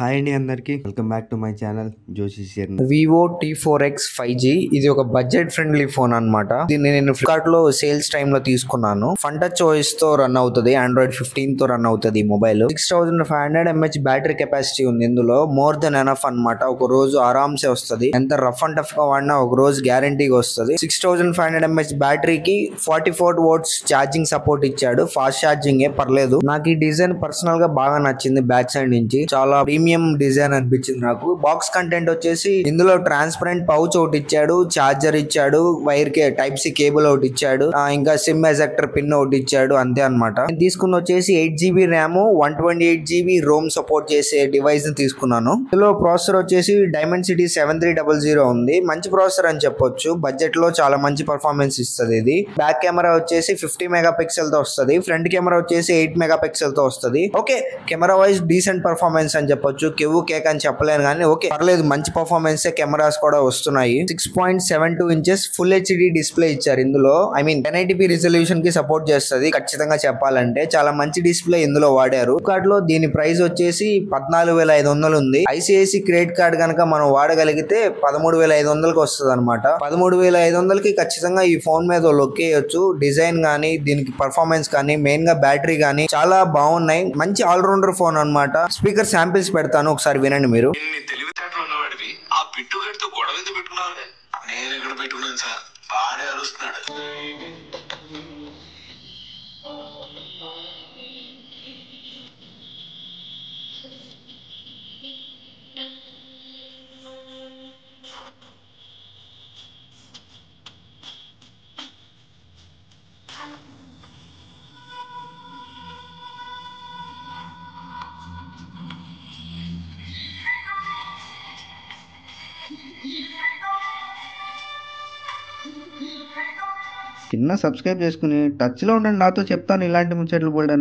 Hi అండి అందరికి welcome back to my channel Joshi share. Vivo T4X 5G ఇది ఒక బడ్జెట్ ఫ్రెండ్లీ ఫోన్ అన్నమాట. దీన్ని నేను ఫ్లిప్కార్ట్ లో సేల్స్ టైమ్ లో తీసుకున్నాను. ఫన్ టచ్ OS తో రన్ అవుతుంది, Android 15 తో రన్ అవుతుంది. మొబైల్ 6500 mAh బ్యాటరీ కెపాసిటీ ఉంది. ఇందులో మోర్ దెన్ ఎనఫ్ అన్నమాట. ఒక రోజు ఆరామ్సే వస్తుంది. ఎంత రఫ్ అండ్ టఫ్ గా వాడినా ఒక రోజు గ్యారంటీగా వస్తుంది. 6500 mAh బ్యాటరీకి 44 watts ఛార్జింగ్ సపోర్ట్ ఇచ్చాడు. ఫాస్ట్ ఛార్జింగ్ పర్లేదు. నాకు ఈ డిజైన్ పర్సనల్ గా బాగా నచ్చింది. బ్యాక్ సైడ్ నుంచి చాలా ప్రీమియం డిజైన్ అనిపించింది నాకు. బాక్స్ కంటెంట్ వచ్చేసి ఇందులో ట్రాన్స్పరెంట్ పౌచ్ ఒకటి ఇచ్చాడు, చార్జర్ ఇచ్చాడు, వైర్ కే టైప్ సి కేబుల్ ఒకటి ఇచ్చాడు, ఇంకా సిమ్ ఎజెక్టర్ పిన్ ఒకటి ఇచ్చాడు, అంతే అనమాట. నేను తీసుకున్న వచ్చేసి 8GB RAM 128GB Rome support చేసే డివైస్ ని తీసుకున్నాను. ఇందులో ప్రాసెసర్ వచ్చేసి Dimensity 7300 ఉంది. మంచి ప్రాసెసర్ అని చెప్పొచ్చు. బడ్జెట్ లో చాలా మంచి పర్ఫార్మెన్స్ ఇస్తుంది. ఇది బ్యాక్ కెమెరా వచ్చేసి 50 మెగాపిక్సెల్ తో వస్తుంది. ఫ్రంట్ కెమెరా వచ్చేసి 8 మెగాపిక్సెల్ తో వస్తుంది. Okay, camera wise decent performance అని చెప్పొచ్చు. కెవ్వు కేక్ అని చెప్పలేను కానీ ఓకే పర్లేదు, మంచి పర్ఫార్మెన్స్. కెమెరాస్ కూడా వస్తున్నాయి. 6.72 inches ఫుల్ HD డిస్ప్లే ఇచ్చారు ఇందులో. ఐ మీన్ 1080p రిజల్యూషన్ కి సపోర్ట్ చేస్తుంది. ఖచ్చితంగా చెప్పాలంటే చాలా మంచి డిస్ప్లే ఇందులో వాడారు. ఫ్లిప్కార్ట్ లో దీని ప్రైస్ వచ్చేసి 14,500 ఉంది. ICICI క్రెడిట్ కార్డ్ కనుక మనం వాడగలిగితే 13,500కి వస్తుంది అనమాట. 13,500కి ఖచ్చితంగా ఈ ఫోన్ మీద లొక్కేయచ్చు. డిజైన్ గానీ, దీనికి పర్ఫార్మెన్స్ కానీ, మెయిన్ గా బ్యాటరీ గానీ చాలా బాగున్నాయి. మంచి ఆల్రౌండర్ ఫోన్ అనమాట. స్పీకర్ శాంపిల్స్ పెడతాను, ఒకసారి వినండి మీరు. తెలివితేటలు ఉన్నవాడివి ఆ పిట్టుగడితో గొడవ ఎందుకు పెట్టుకున్నావు? నేను ఎక్కడ పెట్టుకున్నాను సార్, బాగానే అరుస్తున్నాడు. చిన్న సబ్స్క్రైబ్ చేసుకుని టచ్లో ఉండండి. నాతో చెప్తాను ఇలాంటి ముచ్చట్లు బోల్డన్ని.